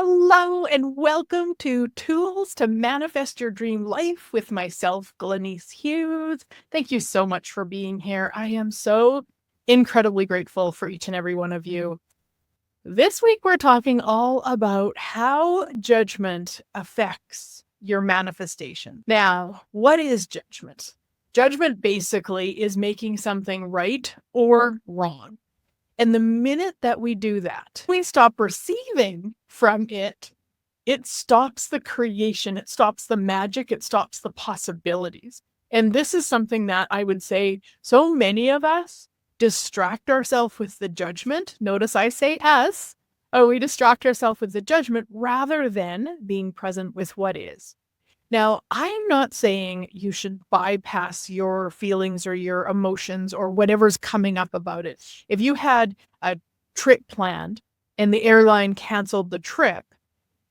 Hello and welcome to Tools to Manifest Your Dream Life with myself, Glenyce Hughes. Thank you so much for being here. I am so incredibly grateful for each and every one of you. This week, we're talking all about how judgment affects your manifestation. Now, what is judgment? Judgment basically is making something right or wrong. And the minute that we do that, we stop receiving from it. It stops the creation, it stops the magic, it stops the possibilities. And this is something that I would say so many of us distract ourselves with the judgment. Notice I say us. Oh, we distract ourselves with the judgment rather than being present with what is. Now, I'm not saying you should bypass your feelings or your emotions or whatever's coming up about it. If you had a trip planned and the airline canceled the trip,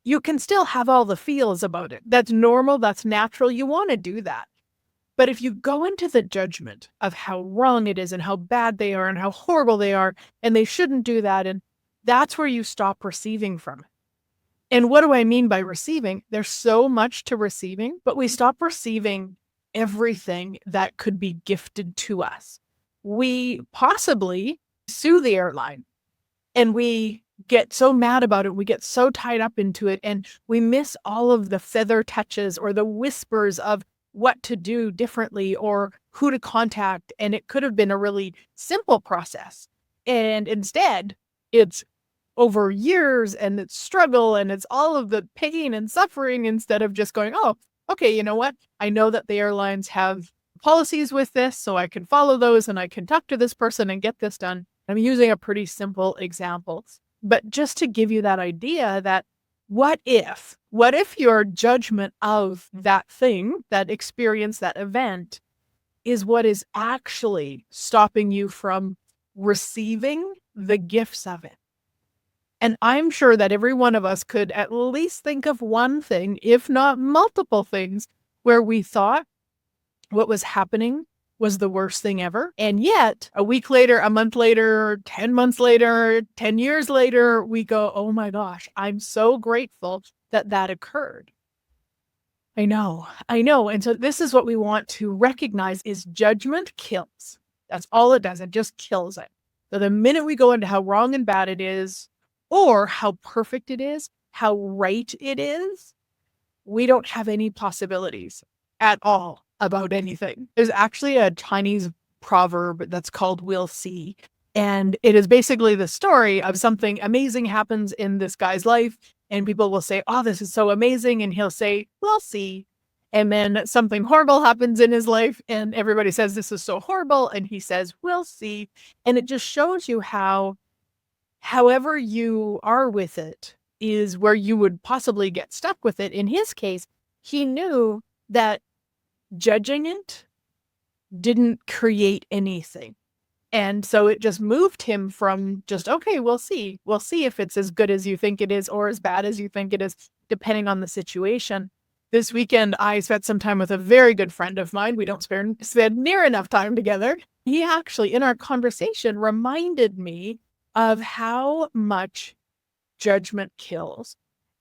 you can still have all the feels about it. That's normal. That's natural. You want to do that. But if you go into the judgment of how wrong it is and how bad they are and how horrible they are, and they shouldn't do that, and that's where you stop receiving from it. And what do I mean by receiving? There's so much to receiving, but we stop receiving everything that could be gifted to us. We possibly sue the airline and we get so mad about it. We get so tied up into it and we miss all of the feather touches or the whispers of what to do differently or who to contact. And it could have been a really simple process. And instead, it's over years and it's struggle and it's all of the pain and suffering instead of just going, oh, okay, you know what? I know that the airlines have policies with this, so I can follow those and I can talk to this person and get this done. I'm using a pretty simple example, but just to give you that idea that what if your judgment of that thing, that experience, that event is what is actually stopping you from receiving the gifts of it? And I'm sure that every one of us could at least think of one thing, if not multiple things, where we thought what was happening was the worst thing ever. And yet, a week later, a month later, 10 months later, 10 years later, we go, oh my gosh, I'm so grateful that that occurred. I know. And so this is what we want to recognize is judgment kills. That's all it does. It just kills it. So the minute we go into how wrong and bad it is, or how perfect it is, how right it is, we don't have any possibilities at all about anything. There's actually a Chinese proverb that's called "we'll see." And it is basically the story of something amazing happens in this guy's life. And people will say, oh, this is so amazing. And he'll say, we'll see. And then something horrible happens in his life. And everybody says, this is so horrible. And he says, we'll see. And it just shows you how however you are with it is where you would possibly get stuck with it. In his case, he knew that judging it didn't create anything. And so it just moved him from just, okay, we'll see. We'll see if it's as good as you think it is or as bad as you think it is, depending on the situation. This weekend, I spent some time with a very good friend of mine. We don't spend near enough time together. He actually, in our conversation, reminded me of how much judgment kills.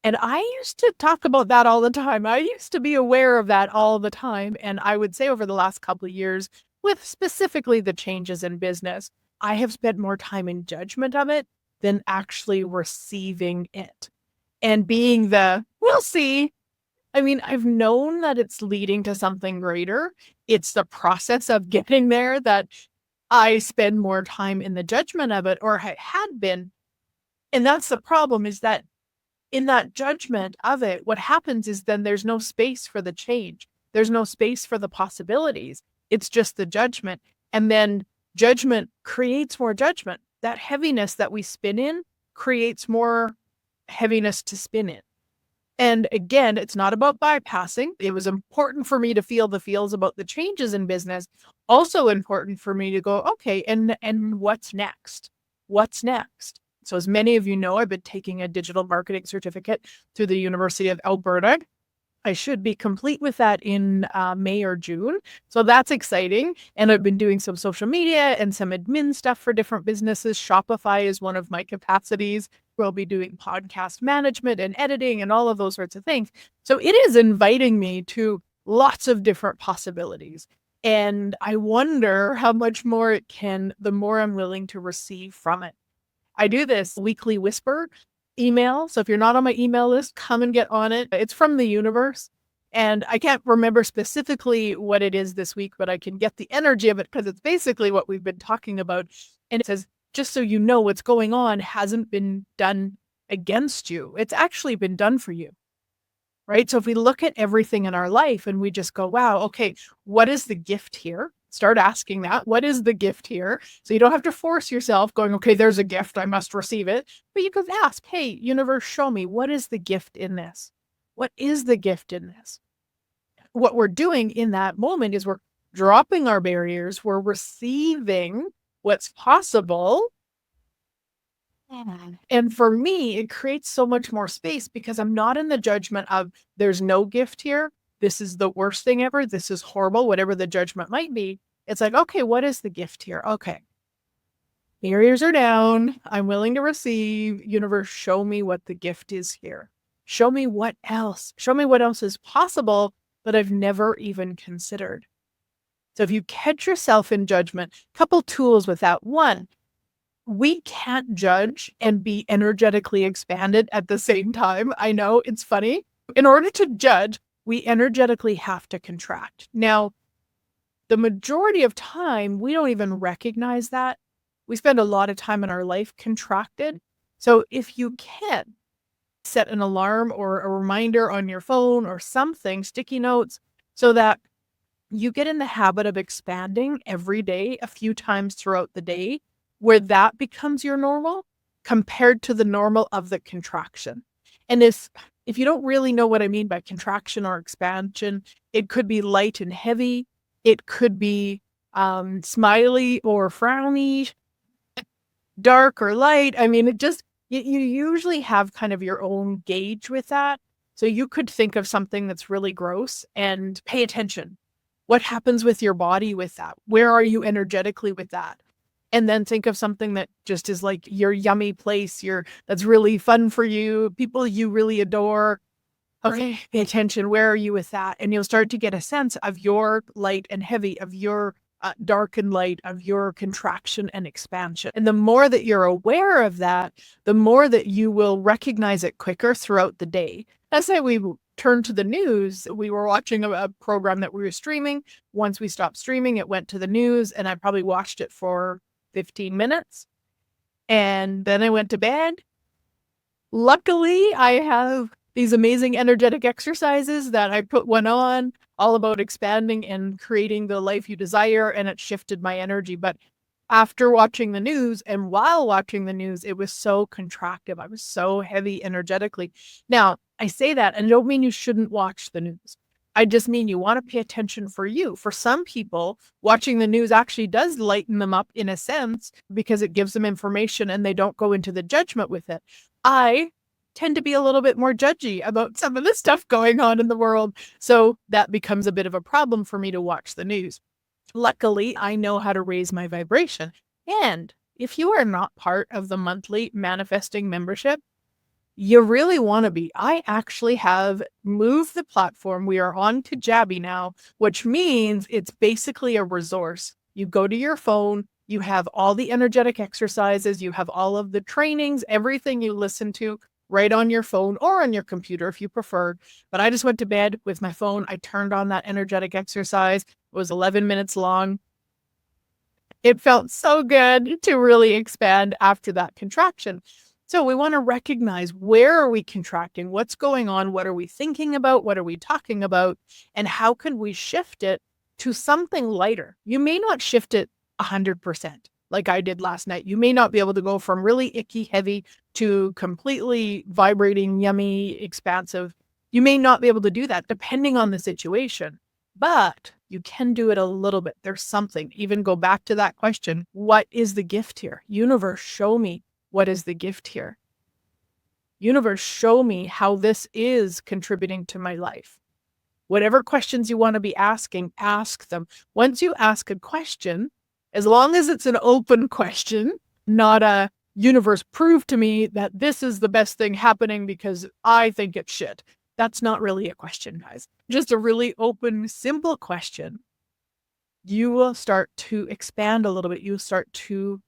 And I used to talk about that all the time. I used to be aware of that all the time. And I would say over the last couple of years, with specifically the changes in business, I have spent more time in judgment of it than actually receiving it. And being we'll see. I mean, I've known that it's leading to something greater. It's the process of getting there that I spend more time in the judgment of it, or I had been. And that's the problem, is that in that judgment of it, what happens is then there's no space for the change. There's no space for the possibilities. It's just the judgment. And then judgment creates more judgment. That heaviness that we spin in creates more heaviness to spin in. And again, it's not about bypassing. It was important for me to feel the feels about the changes in business. Also important for me to go, okay, and what's next? What's next? So as many of you know, I've been taking a digital marketing certificate through the University of Alberta. I should be complete with that in May or June. So that's exciting. And I've been doing some social media and some admin stuff for different businesses. Shopify is one of my capacities. We'll be doing podcast management and editing and all of those sorts of things. So it is inviting me to lots of different possibilities. And I wonder how much more it can, the more I'm willing to receive from it. I do this weekly whisper email. So if you're not on my email list, come and get on it. It's from the universe. And I can't remember specifically what it is this week, but I can get the energy of it because it's basically what we've been talking about. And it says, just so you know, what's going on hasn't been done against you. It's actually been done for you. Right. So if we look at everything in our life and we just go, wow, okay, what is the gift here? Start asking that. What is the gift here? So you don't have to force yourself going, okay, there's a gift. I must receive it. But you could ask, hey, universe, show me, what is the gift in this? What is the gift in this? What we're doing in that moment is we're dropping our barriers. We're receiving what's possible. And for me, it creates so much more space because I'm not in the judgment of there's no gift here. This is the worst thing ever. This is horrible, whatever the judgment might be. It's like, okay, what is the gift here? Okay. Barriers are down. I'm willing to receive. Universe, show me what the gift is here. Show me what else. Show me what else is possible that I've never even considered. So if you catch yourself in judgment, couple tools with that. One, we can't judge and be energetically expanded at the same time. I know it's funny. In order to judge, we energetically have to contract. Now, the majority of time, we don't even recognize that. We spend a lot of time in our life contracted. So if you can set an alarm or a reminder on your phone or something, sticky notes, so that you get in the habit of expanding every day, a few times throughout the day, where that becomes your normal compared to the normal of the contraction. And if you don't really know what I mean by contraction or expansion, it could be light and heavy. It could be smiley or frowny, dark or light. I mean, you usually have kind of your own gauge with that. So you could think of something that's really gross and pay attention. What happens with your body with that? Where are you energetically with that? And then think of something that just is like your yummy place, that's really fun for you, people you really adore. Okay, pay attention. Where are you with that? And you'll start to get a sense of your light and heavy, of your dark and light, of your contraction and expansion. And the more that you're aware of that, the more that you will recognize it quicker throughout the day. Let's say we turn to the news. We were watching a program that we were streaming. Once we stopped streaming, it went to the news, and I probably watched it for 15 minutes. And then I went to bed. Luckily, I have these amazing energetic exercises that I put one on, all about expanding and creating the life you desire, and it shifted my energy. But after watching the news and while watching the news, it was so contractive. I was so heavy energetically. Now, I say that and I don't mean you shouldn't watch the news. I just mean you want to pay attention for you. For some people, watching the news actually does lighten them up in a sense because it gives them information and they don't go into the judgment with it. I tend to be a little bit more judgy about some of the stuff going on in the world. So that becomes a bit of a problem for me to watch the news. Luckily, I know how to raise my vibration. And if you are not part of the monthly manifesting membership, you really want to be. I actually have moved the platform. We are on Kajabi now, which means it's basically a resource. You go to your phone, you have all the energetic exercises, you have all of the trainings, everything you listen to right on your phone or on your computer if you prefer. But I just went to bed with my phone. I turned on that energetic exercise. It was 11 minutes long. It felt so good to really expand after that contraction. So we want to recognize, where are we contracting? What's going on? What are we thinking about? What are we talking about? And how can we shift it to something lighter? You may not shift it 100% like I did last night. You may not be able to go from really icky, heavy to completely vibrating, yummy, expansive. You may not be able to do that depending on the situation, but you can do it a little bit. There's something. Even go back to that question. What is the gift here? Universe, show me. What is the gift here? Universe, show me how this is contributing to my life. Whatever questions you want to be asking, ask them. Once you ask a question, as long as it's an open question, not a universe prove to me that this is the best thing happening because I think it should. That's not really a question, guys. Just a really open, simple question. You will start to expand a little bit. You'll start to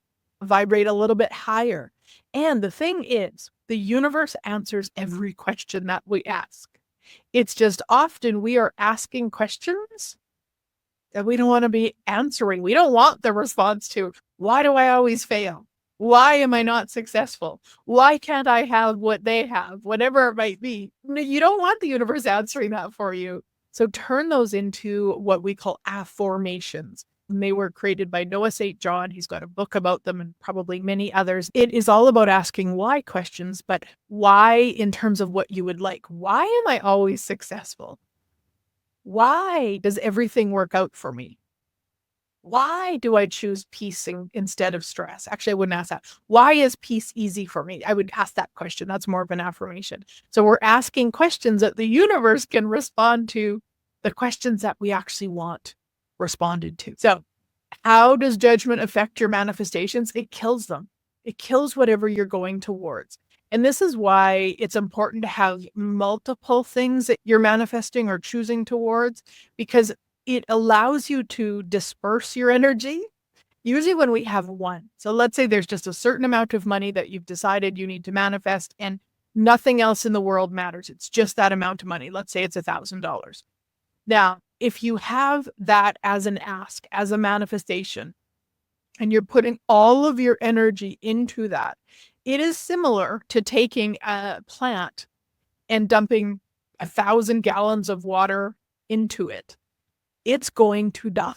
vibrate a little bit higher. And the thing is, the universe answers every question that we ask. It's just often we are asking questions that we don't want to be answering. We don't want the response to, why do I always fail? Why am I not successful? Why can't I have what they have? Whatever it might be. You don't want the universe answering that for you. So turn those into what we call affirmations. And they were created by Noah St. John. He's got a book about them and probably many others. It is all about asking why questions, but why in terms of what you would like. Why am I always successful? Why does everything work out for me? Why do I choose peace instead of stress? Actually, I wouldn't ask that. Why is peace easy for me? I would ask that question. That's more of an affirmation. So we're asking questions that the universe can respond to, the questions that we actually want responded to. So how does judgment affect your manifestations? It kills them. It kills whatever you're going towards. And this is why it's important to have multiple things that you're manifesting or choosing towards, because it allows you to disperse your energy. Usually when we have one, so let's say there's just a certain amount of money that you've decided you need to manifest and nothing else in the world matters. It's just that amount of money. Let's say it's $1,000. Now, if you have that as an ask, as a manifestation, and you're putting all of your energy into that, it is similar to taking a plant and dumping 1,000 gallons of water into it. It's going to die.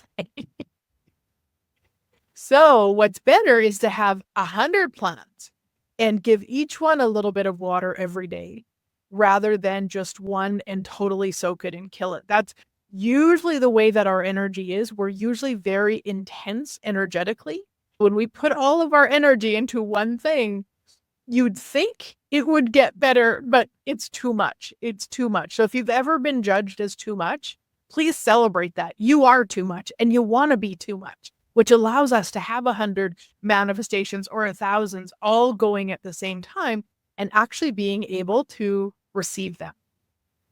So what's better is to have 100 plants and give each one a little bit of water every day rather than just one and totally soak it and kill it. That's usually the way that our energy is. We're usually very intense energetically. When we put all of our energy into one thing, you'd think it would get better, but it's too much. It's too much. So if you've ever been judged as too much, please celebrate that. You are too much and you want to be too much, which allows us to have 100 manifestations or 1,000 all going at the same time and actually being able to receive them.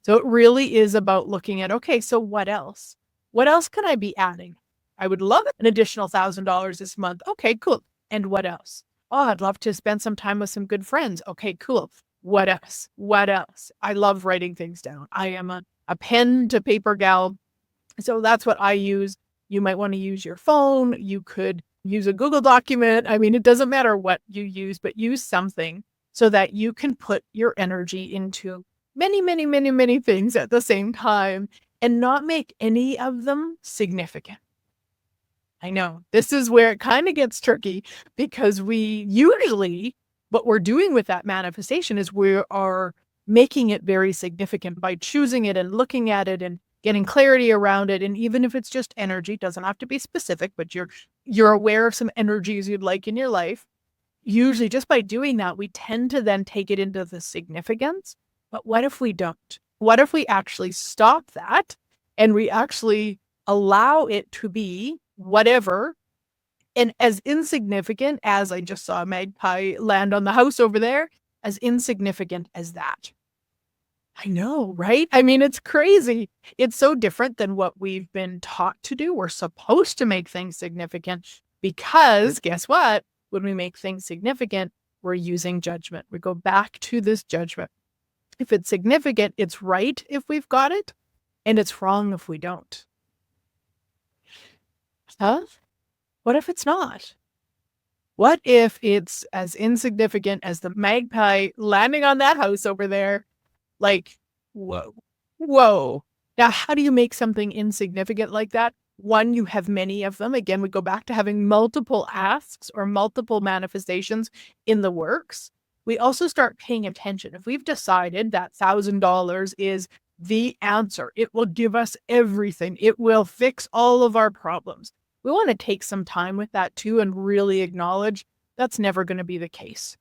So it really is about looking at, okay, so what else? What else can I be adding? I would love an additional $1,000 this month. Okay, cool. And what else? Oh, I'd love to spend some time with some good friends. Okay, cool. What else? What else? I love writing things down. I am a pen to paper gal. So that's what I use. You might want to use your phone. You could use a Google document. I mean, it doesn't matter what you use, but use something so that you can put your energy into many, many, many, many things at the same time and not make any of them significant. I know this is where it kind of gets tricky because we usually, what we're doing with that manifestation is we are making it very significant by choosing it and looking at it and getting clarity around it. And even if it's just energy, doesn't have to be specific, but you're aware of some energies you'd like in your life. Usually just by doing that, we tend to then take it into the significance. But what if we don't? What if we actually stop that and we actually allow it to be whatever, and as insignificant as I just saw a magpie land on the house over there, as insignificant as that. I know, right? I mean, it's crazy. It's so different than what we've been taught to do. We're supposed to make things significant because guess what? When we make things significant, we're using judgment. We go back to this judgment. If it's significant, it's right if we've got it, and it's wrong if we don't. Huh? What if it's not? What if it's as insignificant as the magpie landing on that house over there? Like, whoa, whoa. Now, how do you make something insignificant like that? One, you have many of them. Again, we go back to having multiple asks or multiple manifestations in the works. We also start paying attention. If we've decided that $1,000 is the answer, it will give us everything. It will fix all of our problems. We want to take some time with that too and really acknowledge that's never going to be the case.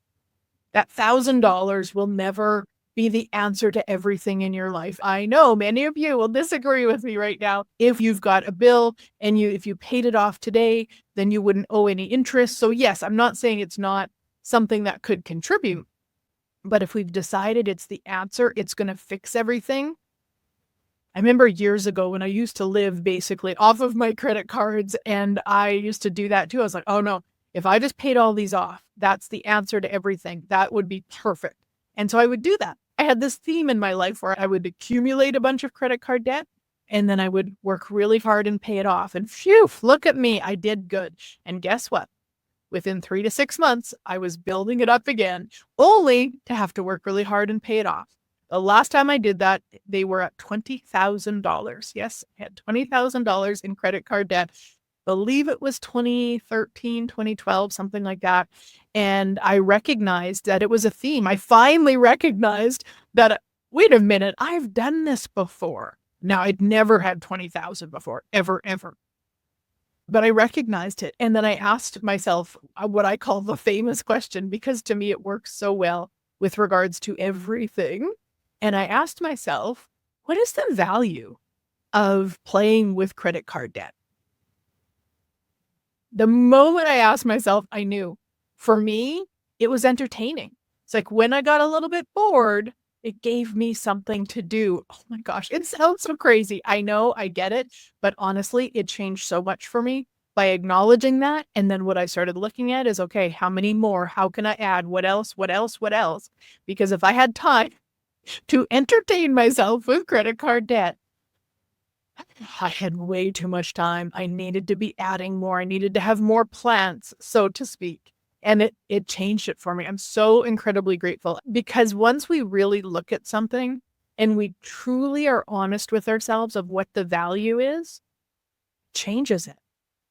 That $1,000 will never be the answer to everything in your life. I know many of you will disagree with me right now. If you've got a bill and if you paid it off today, then you wouldn't owe any interest. So yes, I'm not saying it's not something that could contribute, but if we've decided it's the answer, it's going to fix everything. I remember years ago when I used to live basically off of my credit cards, and I used to do that too. I was like, oh no, if I just paid all these off, that's the answer to everything. That would be perfect. And so I would do that. I had this theme in my life where I would accumulate a bunch of credit card debt, and then I would work really hard and pay it off. And phew, look at me, I did good. And guess what? Within 3 to 6 months, I was building it up again, only to have to work really hard and pay it off. The last time I did that, they were at $20,000. Yes, I had $20,000 in credit card debt. Believe it was 2013, 2012, something like that. And I recognized that it was a theme. I finally recognized that, wait a minute, I've done this before. Now, I'd never had 20,000 before, ever. But I recognized it. And then I asked myself what I call the famous question, because to me it works so well with regards to everything. And I asked myself, what is the value of playing with credit card debt? The moment I asked myself, I knew. For me, it was entertaining. It's like when I got a little bit bored, it gave me something to do. Oh my gosh, it sounds so crazy. I know, I get it. But honestly, it changed so much for me by acknowledging that. And then what I started looking at is, okay, how many more? How can I add? What else? Because if I had time to entertain myself with credit card debt, I had way too much time. I needed to be adding more. I needed to have more plants, so to speak. And it changed it for me. I'm so incredibly grateful, because once we really look at something and we truly are honest with ourselves of what the value is, it changes it,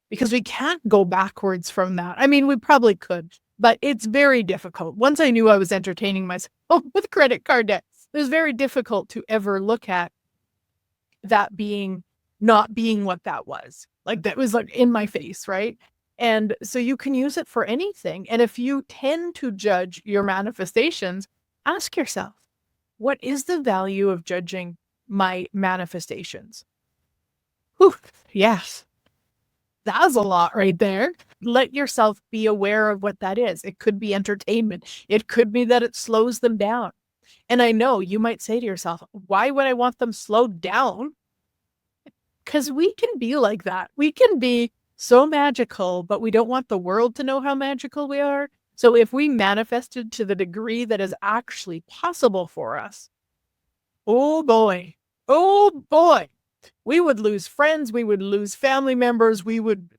because we can't go backwards from that. I mean, we probably could, but it's very difficult. Once I knew I was entertaining myself with credit card debt, it was very difficult to ever look at that not being what that was. Like, that was like in my face, right? And so you can use it for anything. And if you tend to judge your manifestations, ask yourself, what is the value of judging my manifestations? Whew, yes, that was a lot right there. Let yourself be aware of what that is. It could be entertainment. It could be that it slows them down. And I know you might say to yourself, why would I want them slowed down? Because we can be like that. We can be so magical, but we don't want the world to know how magical we are. So if we manifested to the degree that is actually possible for us, oh boy, we would lose friends, we would lose family members, we would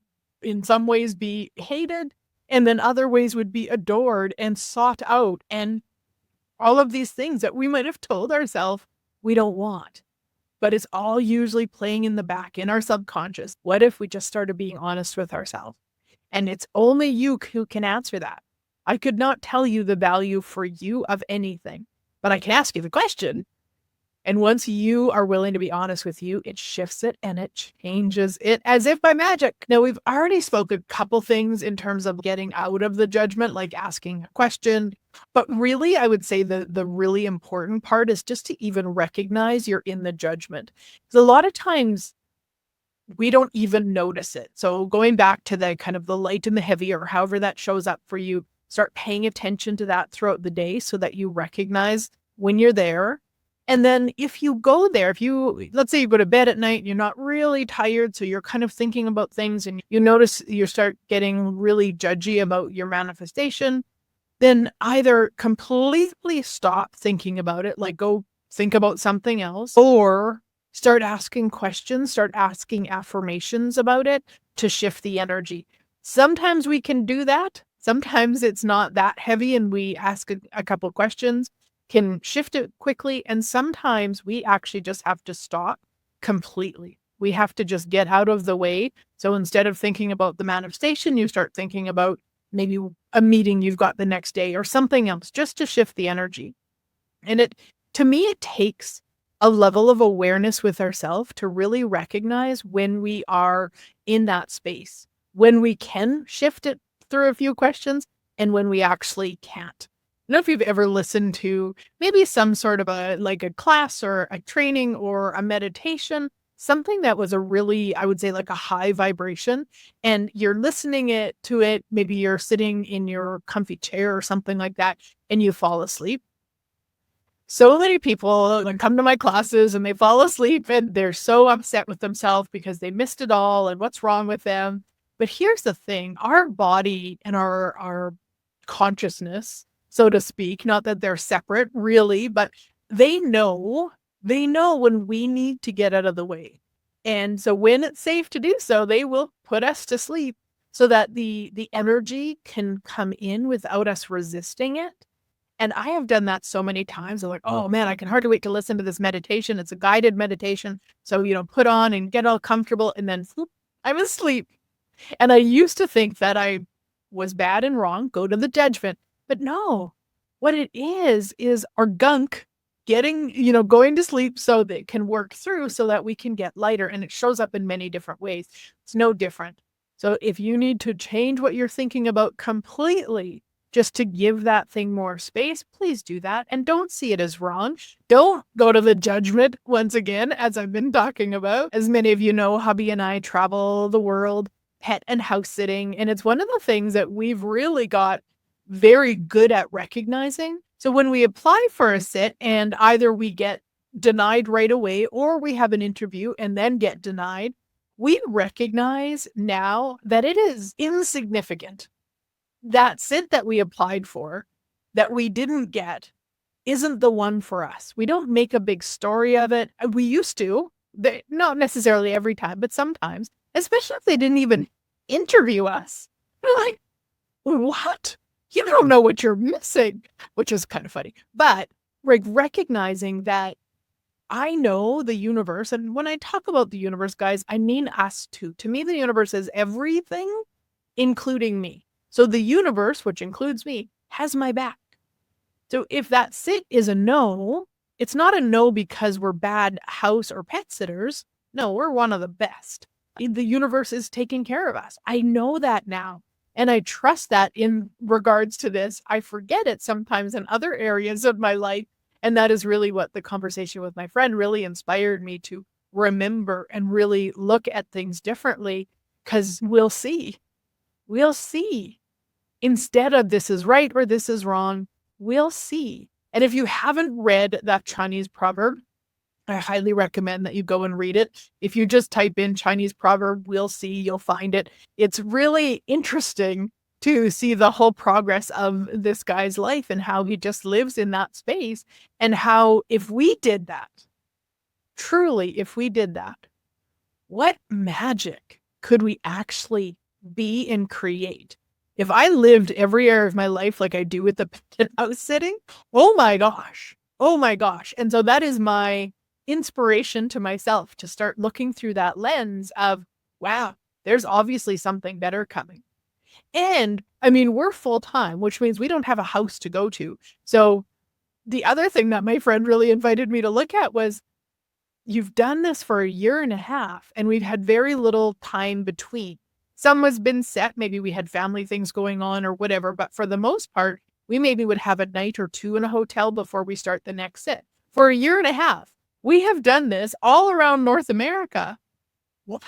in some ways be hated, and then other ways would be adored and sought out, and all of these things that we might have told ourselves we don't want. But it's all usually playing in the back in our subconscious. What if we just started being honest with ourselves? And it's only you who can answer that. I could not tell you the value for you of anything, but I can ask you the question. And once you are willing to be honest with you, it shifts it and it changes it as if by magic. Now, we've already spoken a couple things in terms of getting out of the judgment, like asking a question. But really, I would say the really important part is just to even recognize you're in the judgment. Because a lot of times we don't even notice it. So going back to the kind of the light and the heavy, or however that shows up for you, start paying attention to that throughout the day so that you recognize when you're there. And then if you go there, let's say you go to bed at night, you're not really tired, so you're kind of thinking about things and you notice you start getting really judgy about your manifestation, then either completely stop thinking about it, like go think about something else, or start asking questions, start asking affirmations about it to shift the energy. Sometimes we can do that. Sometimes it's not that heavy and we ask a couple questions, can shift it quickly. And sometimes we actually just have to stop completely. We have to just get out of the way. So instead of thinking about the manifestation, you start thinking about maybe a meeting you've got the next day or something else, just to shift the energy. And to me, it takes a level of awareness with ourselves to really recognize when we are in that space, when we can shift it through a few questions and when we actually can't. know if you've ever listened to maybe some sort of a like a class or a training or a meditation, something that was a really, I would say, like a high vibration, and you're listening it to it. Maybe you're sitting in your comfy chair or something like that, and you fall asleep. So many people like come to my classes and they fall asleep and they're so upset with themselves because they missed it all and what's wrong with them. But here's the thing, our body and our consciousness, so to speak, not that they're separate really, but they know, they know when we need to get out of the way. And so when it's safe to do so, they will put us to sleep so that the energy can come in without us resisting it. And I have done that so many times. I'm like, oh man, I can hardly wait to listen to this meditation. It's a guided meditation. So, put on and get all comfortable and then whoop, I'm asleep. And I used to think that I was bad and wrong, go to the judgment. But no, what it is our gunk getting, going to sleep so that it can work through so that we can get lighter. And it shows up in many different ways. It's no different. So if you need to change what you're thinking about completely, just to give that thing more space, please do that. And don't see it as wrong. Don't go to the judgment once again, as I've been talking about. As many of you know, hubby and I travel the world, pet and house sitting. And it's one of the things that we've really got very good at recognizing. So when we apply for a sit and either we get denied right away or we have an interview and then get denied, we recognize now that it is insignificant. That sit that we applied for, that we didn't get, isn't the one for us. We don't make a big story of it. We used to, not necessarily every time, but sometimes, especially if they didn't even interview us. We're like, what? You don't know what you're missing, which is kind of funny. But like recognizing that I know the universe, and when I talk about the universe, guys, I mean us too. To me, the universe is everything, including me. So the universe, which includes me, has my back. So if that sit is a no, it's not a no because we're bad house or pet sitters. No, we're one of the best. The universe is taking care of us. I know that now. And I trust that in regards to this. I forget it sometimes in other areas of my life. And that is really what the conversation with my friend really inspired me to remember and really look at things differently, because we'll see. We'll see. Instead of this is right or this is wrong, we'll see. And if you haven't read that Chinese proverb, I highly recommend that you go and read it. If you just type in Chinese proverb, we'll see, you'll find it. It's really interesting to see the whole progress of this guy's life and how he just lives in that space, and how if we did that, truly, if we did that, what magic could we actually be and create? If I lived every area of my life like I do with the pet house sitting, oh my gosh. Oh my gosh. And so that is my inspiration to myself to start looking through that lens of, wow, there's obviously something better coming. And I mean, we're full time, which means we don't have a house to go to. So the other thing that my friend really invited me to look at was, you've done this for a year and a half, and we've had very little time between. Some has been set. Maybe we had family things going on or whatever, but for the most part, we maybe would have a night or two in a hotel before we start the next sit. For a year and a half, we have done this all around North America. What?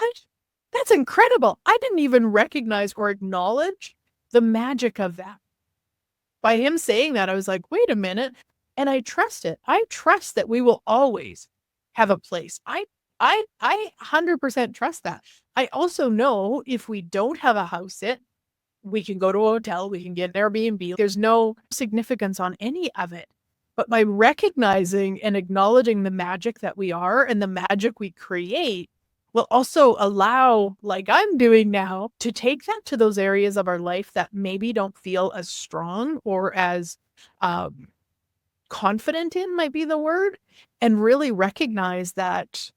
That's incredible. I didn't even recognize or acknowledge the magic of that. By him saying that, I was like, wait a minute. And I trust it. I trust that we will always have a place. I 100% trust that. I also know if we don't have a house sit, we can go to a hotel, we can get an Airbnb. There's no significance on any of it. But by recognizing and acknowledging the magic that we are and the magic we create, will also allow, like I'm doing now, to take that to those areas of our life that maybe don't feel as strong or as confident in, might be the word, and really recognize that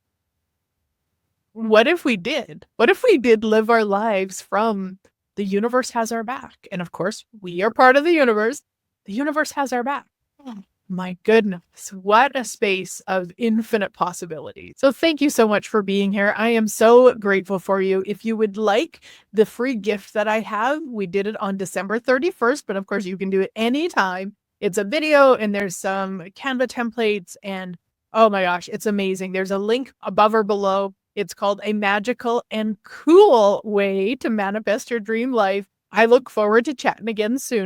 what if we did? What if we did live our lives from the universe has our back? And of course, we are part of the universe. The universe has our back. Oh, my goodness, what a space of infinite possibilities. So thank you so much for being here. I am so grateful for you. If you would like the free gift that I have, we did it on December 31st, but of course you can do it anytime. It's a video and there's some Canva templates and oh my gosh, it's amazing. There's a link above or below. It's called A Magical and Cool Way to Manifest Your Dream Life. I look forward to chatting again soon.